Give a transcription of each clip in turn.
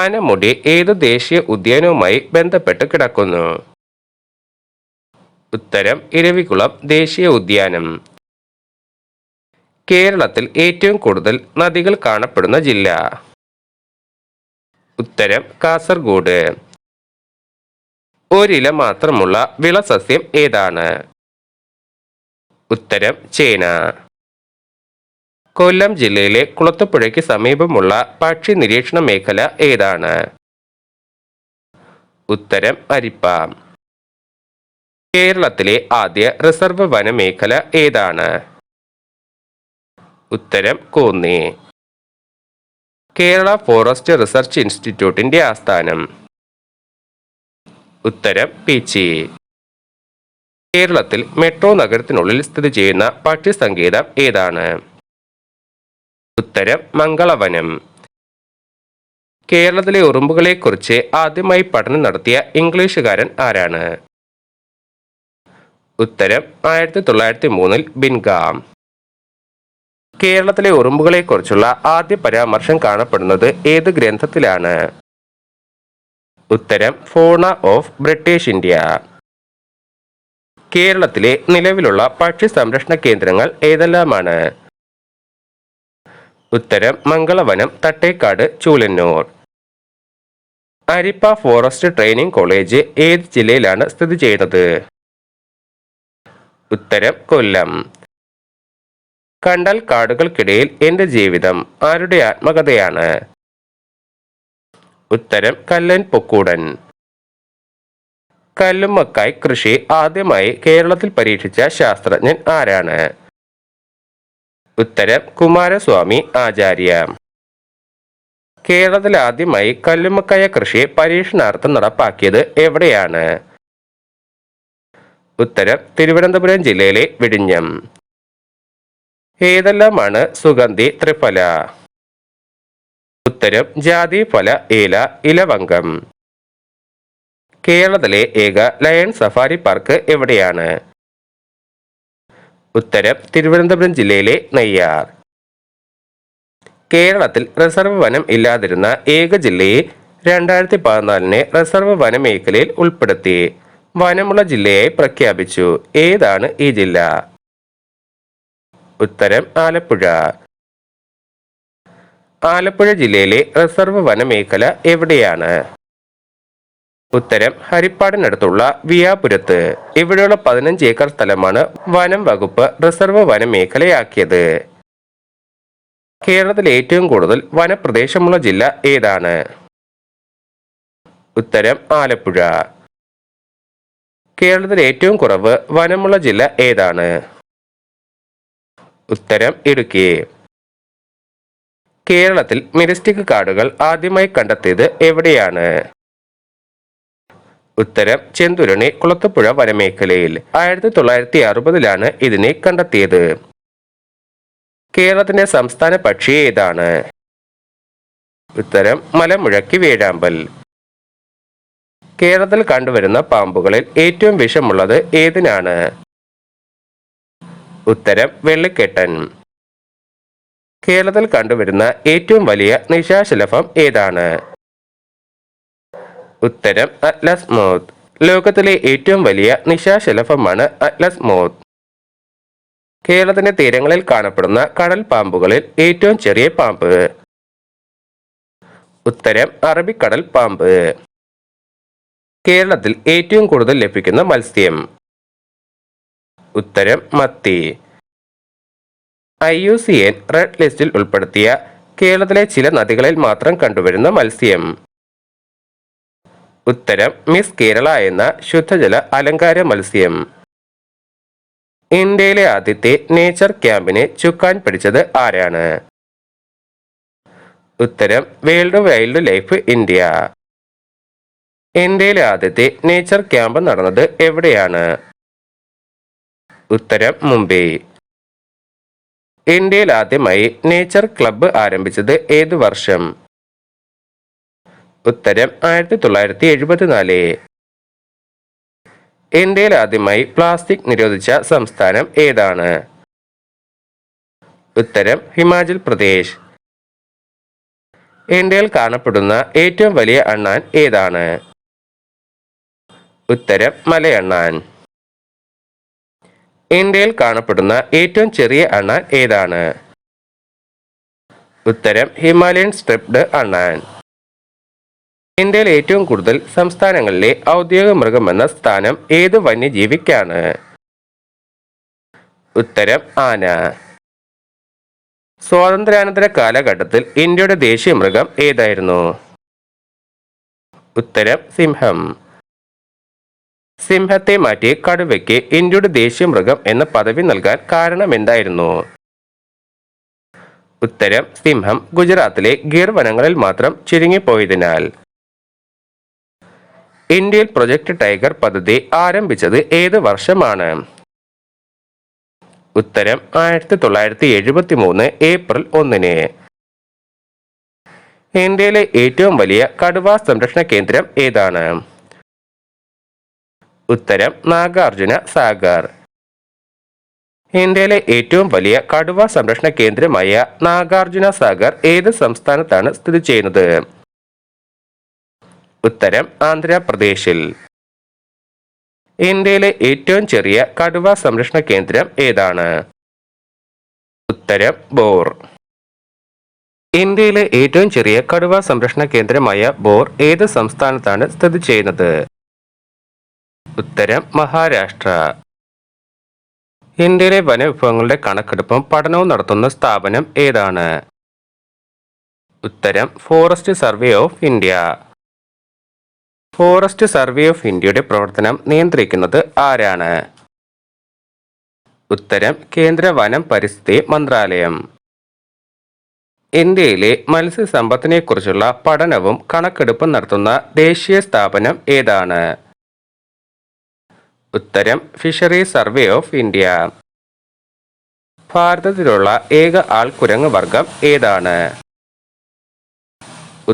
ആനമുടി ഏതു ദേശീയ ഉദ്യാനവുമായി ബന്ധപ്പെട്ട് കിടക്കുന്നു? ഉത്തരം ഇരവികുളം ദേശീയ ഉദ്യാനം. കേരളത്തിൽ ഏറ്റവും കൂടുതൽ നദികൾ കാണപ്പെടുന്ന ജില്ല? ഉത്തരം കാസർഗോഡ്. ഒരില മാത്രമുള്ള വിളസസ്യം ഏതാണ്? ഉത്തരം ചേന. കൊല്ലം ജില്ലയിലെ കുളത്തൂപ്പുഴയ്ക്ക് സമീപമുള്ള പക്ഷി നിരീക്ഷണ മേഖല ഏതാണ്? ഉത്തരം അരിപ്പ. കേരളത്തിലെ ആദ്യ റിസർവ് വനമേഖല ഏതാണ്? ഉത്തരം കോന്നി. കേരള ഫോറസ്റ്റ് റിസർച്ച് ഇൻസ്റ്റിറ്റ്യൂട്ടിന്റെ ആസ്ഥാനം? ഉത്തരം പീച്ചി. കേരളത്തിൽ മെട്രോ നഗരത്തിനുള്ളിൽ സ്ഥിതി ചെയ്യുന്ന പക്ഷി സങ്കേതം ഏതാണ്? ഉത്തരം മംഗളവനം. കേരളത്തിലെ ഉറുമ്പുകളെക്കുറിച്ച് ആദ്യമായി പഠനം നടത്തിയ ഇംഗ്ലീഷുകാരൻ ആരാണ്? ഉത്തരം 1903 ബിൻഗാം. കേരളത്തിലെ ഉറുമ്പുകളെക്കുറിച്ചുള്ള ആദ്യ പരാമർശം കാണപ്പെടുന്നത് ഏത് ഗ്രന്ഥത്തിലാണ്? ഉത്തരം ഫോണ ഓഫ് ബ്രിട്ടീഷ് ഇന്ത്യ. കേരളത്തിലെ നിലവിലുള്ള പക്ഷി സംരക്ഷണ കേന്ദ്രങ്ങൾ ഏതെല്ലാമാണ്? ഉത്തരം മംഗളവനം, തട്ടേക്കാട്, ചൂലന്നൂർ. അരിപ്പ ഫോറസ്റ്റ് ട്രെയിനിങ് കോളേജ് ഏത് ജില്ലയിലാണ് സ്ഥിതി ചെയ്യുന്നത്? ഉത്തരം കൊല്ലം. കണ്ടൽ കാടുകൾക്കിടയിൽ എന്റെ ജീവിതം ആരുടെ ആത്മകഥയാണ്? ഉത്തരം കല്ലൻ പൊക്കൂടൻ. കല്ലുമ്മക്കായ് കൃഷി ആദ്യമായി കേരളത്തിൽ പരീക്ഷിച്ച ശാസ്ത്രജ്ഞൻ ആരാണ്? ഉത്തരം കുമാരസ്വാമി ആചാര്യ. കേരളത്തിൽ ആദ്യമായി കല്ലുമ്മക്കായ കൃഷി പരീക്ഷണാർത്ഥം നടപ്പാക്കിയത് എവിടെയാണ്? ഉത്തരം തിരുവനന്തപുരം ജില്ലയിലെ വിഴിഞ്ഞം. ഏതെല്ലാമാണ് സുഗന്ധി ത്രിഫല? ഉത്തരം ജാതിഫല, ഏല, ഇലവങ്കം. കേരളത്തിലെ ഏക ലയൺ സഫാരി പാർക്ക് എവിടെയാണ്? ഉത്തരം തിരുവനന്തപുരം ജില്ലയിലെ നെയ്യാർ. കേരളത്തിൽ റിസർവ് വനം ഇല്ലാതിരുന്ന ഏക ജില്ലയെ 2014 റിസർവ് വനമേഖലയിൽ ഉൾപ്പെടുത്തി വനമുള്ള ജില്ലയായി പ്രഖ്യാപിച്ചു. ഏതാണ് ഈ ജില്ല? ഉത്തരം ആലപ്പുഴ. ആലപ്പുഴ ജില്ലയിലെ റിസർവ് വനമേഖല എവിടെയാണ്? ഉത്തരം ഹരിപ്പാടിനടുത്തുള്ള വിയാപുരത്ത്. ഇവിടെയുള്ള 15 ഏക്കർ സ്ഥലമാണ് വനം വകുപ്പ് റിസർവ് വനമേഖലയാക്കിയത്. കേരളത്തിൽ ഏറ്റവും കൂടുതൽ വനപ്രദേശമുള്ള ജില്ല ഏതാണ്? ഉത്തരം ആലപ്പുഴ. കേരളത്തിൽ ഏറ്റവും കുറവ് വനമുള്ള ജില്ല ഏതാണ്? ഉത്തരം ഇടുക്കി. കേരളത്തിൽ മിരിസ്റ്റിക് കാടുകൾ ആദ്യമായി കണ്ടെത്തിയത് എവിടെയാണ്? ഉത്തരം ചെന്തുരണി, കുളത്തൂപ്പുഴ വനമേഖലയിൽ. 1960 ഇതിനെ കണ്ടെത്തിയത്. കേരളത്തിന്റെ സംസ്ഥാന പക്ഷി ഏതാണ്? ഉത്തരം മലമുഴക്കി വേഴാമ്പൽ. കേരളത്തിൽ കണ്ടുവരുന്ന പാമ്പുകളിൽ ഏറ്റവും വിഷമുള്ളത് ഏതിനാണ്? ഉത്തരം വെള്ളിക്കെട്ടൻ. കേരളത്തിൽ കണ്ടുവരുന്ന ഏറ്റവും വലിയ നിശാശലഭം ഏതാണ്? ഉത്തരം അറ്റ്ലസ് മോത്ത്. ലോകത്തിലെ ഏറ്റവും വലിയ നിശാശലഭമാണ് അറ്റ്ലസ് മോത്ത്. കേരളത്തിന്റെ തീരങ്ങളിൽ കാണപ്പെടുന്ന കടൽ പാമ്പുകളിൽ ഏറ്റവും ചെറിയ പാമ്പ്? ഉത്തരം അറബിക്കടൽ പാമ്പ്. കേരളത്തിൽ ഏറ്റവും കൂടുതൽ ലഭിക്കുന്ന മത്സ്യം? ഉത്തരം മത്തി. IUCN റെഡ് ലിസ്റ്റിൽ ഉൾപ്പെടുത്തിയ കേരളത്തിലെ ചില നദികളിൽ മാത്രം കണ്ടുവരുന്ന മത്സ്യം? ഉത്തരം മിസ് കേരള എന്ന ശുദ്ധജല അലങ്കാര മത്സ്യം. ഇന്ത്യയിലെ ആദ്യത്തെ നേച്ചർ ക്യാമ്പിനെ ചുക്കാൻ പിടിച്ചത് ആരാണ്? ഉത്തരം വേൾഡ് വൈൽഡ് ലൈഫ് ഇന്ത്യ. ഇന്ത്യയിലെ ആദ്യത്തെ നേച്ചർ ക്യാമ്പ് നടന്നത് എവിടെയാണ്? ഉത്തരം മുംബൈ. ഇന്ത്യയിൽ ആദ്യമായി നേച്ചർ ക്ലബ്ബ് ആരംഭിച്ചത് ഏതു വർഷം? ഉത്തരം 1974. ഇന്ത്യയിൽ ആദ്യമായി പ്ലാസ്റ്റിക് നിരോധിച്ച സംസ്ഥാനം ഏതാണ്? ഉത്തരം ഹിമാചൽ പ്രദേശ്. ഇന്ത്യയിൽ കാണപ്പെടുന്ന ഏറ്റവും വലിയ അണ്ണാൻ ഏതാണ്? ഉത്തരം മലയണ്ണാൻ. ഇന്ത്യയിൽ കാണപ്പെടുന്ന ഏറ്റവും ചെറിയ അണ്ണാൻ ഏതാണ്? ഉത്തരം ഹിമാലയൻ സ്ട്രിപ്ഡ് അണ്ണാൻ. ഇന്ത്യയിൽ ഏറ്റവും കൂടുതൽ സംസ്ഥാനങ്ങളിലെ ഔദ്യോഗിക മൃഗമെന്ന സ്ഥാനം ഏത് വന്യജീവിക്കാണ്? ഉത്തരം ആന. സ്വാതന്ത്ര്യാനന്തര കാലഘട്ടത്തിൽ ഇന്ത്യയുടെ ദേശീയ മൃഗം ഏതായിരുന്നു? ഉത്തരം സിംഹം. സിംഹത്തെ മാറ്റി കടുവയ്ക്ക് ഇന്ത്യയുടെ ദേശീയ മൃഗം എന്ന പദവി നൽകാൻ കാരണം എന്തായിരുന്നു? ഉത്തരം സിംഹം ഗുജറാത്തിലെ ഗിർ വനങ്ങളിൽ മാത്രം ചുരുങ്ങിപ്പോയതിനാൽ. ഇന്ത്യയിൽ പ്രൊജക്ട് ടൈഗർ പദ്ധതി ആരംഭിച്ചത് ഏത് വർഷമാണ്? ഉത്തരം 1973 ഏപ്രിൽ 1. ഇന്ത്യയിലെ ഏറ്റവും വലിയ കടുവ സംരക്ഷണ കേന്ദ്രം ഏതാണ്? ഉത്തരം നാഗാർജുന സാഗർ. ഇന്ത്യയിലെ ഏറ്റവും വലിയ കടുവ സംരക്ഷണ കേന്ദ്രമായ നാഗാർജുന സാഗർ ഏത് സംസ്ഥാനത്താണ് സ്ഥിതി ചെയ്യുന്നത്? ഉത്തരം ആന്ധ്രാപ്രദേശിൽ. ഇന്ത്യയിലെ ഏറ്റവും ചെറിയ കടുവ സംരക്ഷണ കേന്ദ്രം ഏതാണ്? ഉത്തരം ബോർ. ഇന്ത്യയിലെ ഏറ്റവും ചെറിയ കടുവ സംരക്ഷണ കേന്ദ്രമായ ബോർ ഏത് സംസ്ഥാനത്താണ് സ്ഥിതി ചെയ്യുന്നത്? ഉത്തരം മഹാരാഷ്ട്ര. ഇന്ത്യയിലെ വനവിഭവങ്ങളുടെ കണക്കെടുപ്പും പഠനവും നടത്തുന്ന സ്ഥാപനം ഏതാണ്? ഉത്തരം forest survey of India. Forest survey of ഇന്ത്യയുടെ പ്രവർത്തനം നിയന്ത്രിക്കുന്നത് ആരാണ്? ഉത്തരം കേന്ദ്ര വനം പരിസ്ഥിതി മന്ത്രാലയം. ഇന്ത്യയിലെ മത്സ്യസമ്പത്തിനെക്കുറിച്ചുള്ള പഠനവും കണക്കെടുപ്പും നടത്തുന്ന ദേശീയ സ്ഥാപനം ഏതാണ്? ഉത്തരം ഫിഷറീസ് സർവേ ഓഫ് ഇന്ത്യ. ഭാരതത്തിലുള്ള ഏക ആൾക്കുരങ്ങ് വർഗം ഏതാണ്?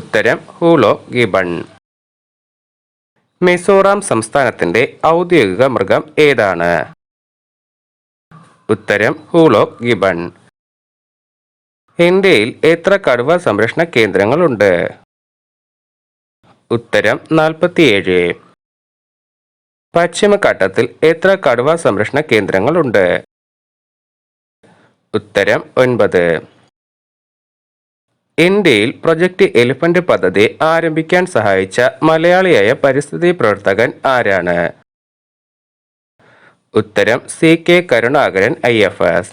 ഉത്തരം ഹൂളോ ഗിബൺ. മിസോറാം സംസ്ഥാനത്തിന്റെ ഔദ്യോഗിക മൃഗം ഏതാണ്? ഉത്തരം ഹൂളോ ഗിബൺ. ഇന്ത്യയിൽ എത്ര കടുവ സംരക്ഷണ കേന്ദ്രങ്ങളുണ്ട്? ഉത്തരം 47. പശ്ചിമഘട്ടത്തിൽ എത്ര കടുവ സംരക്ഷണ കേന്ദ്രങ്ങളുണ്ട്? ഉത്തരം 9. ഇന്ത്യയിൽ പ്രൊജക്ട് എലിഫന്റ് പദ്ധതി ആരംഭിക്കാൻ സഹായിച്ച മലയാളിയായ പരിസ്ഥിതി പ്രവർത്തകൻ ആരാണ്? ഉത്തരം CK കരുണാകരൻ IFS.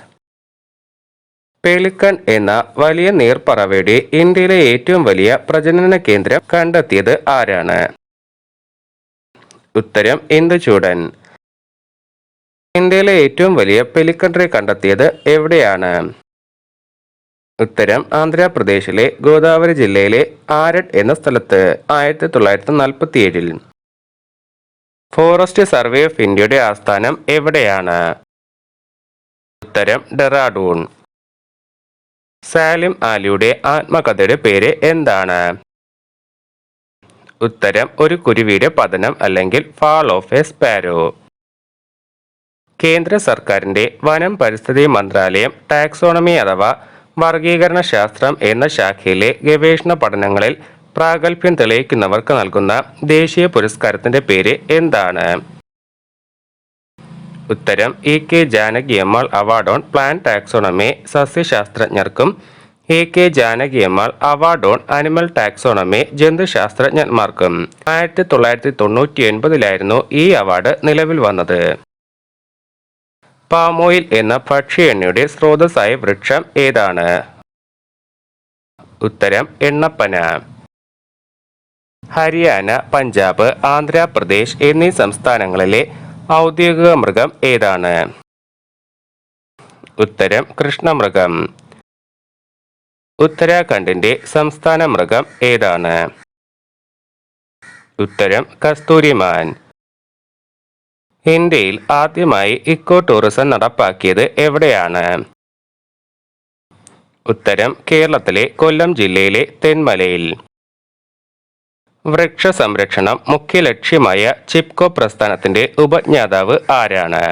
പെലിക്കൺ എന്ന വലിയ നീർപ്പറവയുടെ ഇന്ത്യയിലെ ഏറ്റവും വലിയ പ്രജനന കേന്ദ്രം കണ്ടെത്തിയത് ആരാണ്? ഉത്തരം ഇന്ദുചൂടൻ. ഇന്ത്യയിലെ ഏറ്റവും വലിയ പെലിക്കൺ ട്രീ കണ്ടെത്തിയത് എവിടെയാണ്? ഉത്തരം ആന്ധ്രാപ്രദേശിലെ ഗോദാവരി ജില്ലയിലെ ആരഡ് എന്ന സ്ഥലത്ത് 1947. ഫോറസ്റ്റ് സർവേ ഓഫ് ഇന്ത്യയുടെ ആസ്ഥാനം എവിടെയാണ്? ഉത്തരം ഡെറാഡൂൺ. സാലിം അലിയുടെ ആത്മകഥയുടെ പേര് എന്താണ്? ഉത്തരം ഒരു കുരുവിയുടെ പതനം അല്ലെങ്കിൽ ഫാൾ ഓഫ് എ സ്പാരോ. കേന്ദ്ര സർക്കാരിന്റെ വനം പരിസ്ഥിതി മന്ത്രാലയം ടാക്സോണമി അഥവാ വർഗീകരണ ശാസ്ത്രം എന്ന ശാഖയിലെ ഗവേഷണ പഠനങ്ങളിൽ പ്രാഗൽഭ്യം തെളിയിക്കുന്നവർക്ക് നൽകുന്ന ദേശീയ പുരസ്കാരത്തിന്റെ പേര് എന്താണ്? ഉത്തരം EK Janaki Ammal award on plant taxonomy സസ്യശാസ്ത്രജ്ഞർക്കും EK Janaki Ammal award on animal taxonomy ജന്തുശാസ്ത്രജ്ഞന്മാർക്കും 1999 ഈ അവാർഡ് നിലവിൽ വന്നത്. പാമോയിൽ എന്ന ഭക്ഷ്യ എണ്ണയുടെ സ്രോതസ്സായ വൃക്ഷം ഏതാണ്? ഉത്തരം എണ്ണപ്പന. ഹരിയാന, പഞ്ചാബ്, ആന്ധ്രാപ്രദേശ് എന്നീ സംസ്ഥാനങ്ങളിലെ ഔദ്യോഗിക മൃഗം ഏതാണ്? ഉത്തരം കൃഷ്ണമൃഗം. ഉത്തരാഖണ്ഡിന്റെ സംസ്ഥാന മൃഗം ഏതാണ്? ഉത്തരം കസ്തൂരിമാൻ. ഇന്ത്യയിൽ ആദ്യമായി ഇക്കോ ടൂറിസം നടപ്പാക്കിയത് എവിടെയാണ്? ഉത്തരം കേരളത്തിലെ കൊല്ലം ജില്ലയിലെ തെന്മലയിൽ. വൃക്ഷ സംരക്ഷണം മുഖ്യ ലക്ഷ്യമായ ചിപ്കോ പ്രസ്ഥാനത്തിന്റെ ഉപജ്ഞാതാവ് ആരാണ്?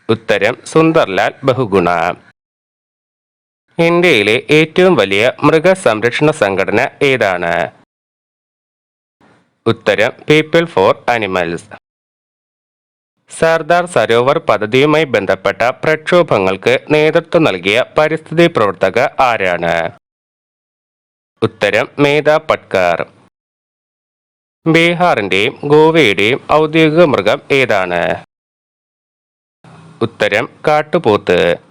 ഉത്തരം സുന്ദർലാൽ ബഹുഗുണ. ഇന്ത്യയിലെ ഏറ്റവും വലിയ മൃഗസംരക്ഷണ സംഘടന ഏതാണ്? ഉത്തരം people four animals. Sardar Sarovar പദ്ധതിയുമായി ബന്ധപ്പെട്ട പ്രക്ഷോഭങ്ങൾക്ക് നേതൃത്വം നൽകിയ പരിസ്ഥിതി പ്രവർത്തക ആരാണ്? ഉത്തരം മേധ പട്കർ. ബീഹാറിന്റെയും ഗോവയുടെയും ഔദ്യോഗിക മൃഗം ഏതാണ്? ഉത്തരം കാട്ടുപോത്ത്.